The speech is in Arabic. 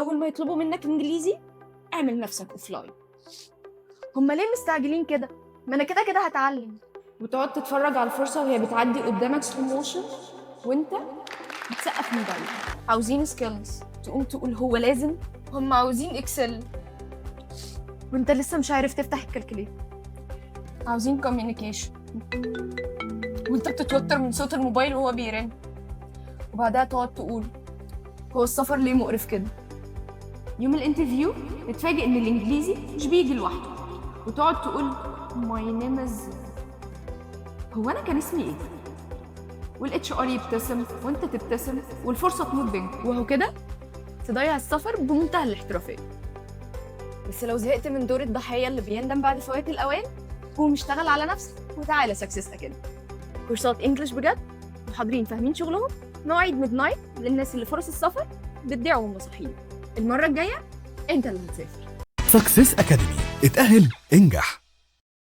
اول ما يطلبوا منك انجليزي اعمل نفسك اوفلاين، هما ليه مستعجلين كده؟ ما انا كده كده هتعلم. وتقعد تتفرج على الفرصه وهي بتعدي قدامك سلو موشن وانت بتسقف موبايل. عاوزين سكيلز تقوم تقول هو لازم. هما عاوزين اكسل وانت لسه مش عارف تفتح الكالكوليتر. عاوزين كوميونيكيشن وانت بتتوتر من صوت الموبايل وهو بيرن. وبعدها تقعد تقول هو السفر ليه مقرف كده. يوم الانترفيو تتفاجئ ان الانجليزي مش بيجي لوحده وتقعد تقول ماي نيم از، هو انا كان اسمي ايه؟ والاتش ار يبتسم وانت تبتسم والفرصه تموت بينكم. وهو كده تضيع السفر بمنتهى الاحترافية. بس لو زهقت من دور الضحية اللي بيندم بعد فوات الأوان، قوم اشتغل على نفسك وتعالى سكسس أكاديمي. كورسات انجلش بجد، محاضرين فاهمين شغلهم، مواعيد ميد نايت للناس اللي فرص السفر بتضيع وهم صاحيين. المرة الجاية انت اللي هتسافر. سكسس أكاديمي، اتأهل انجح.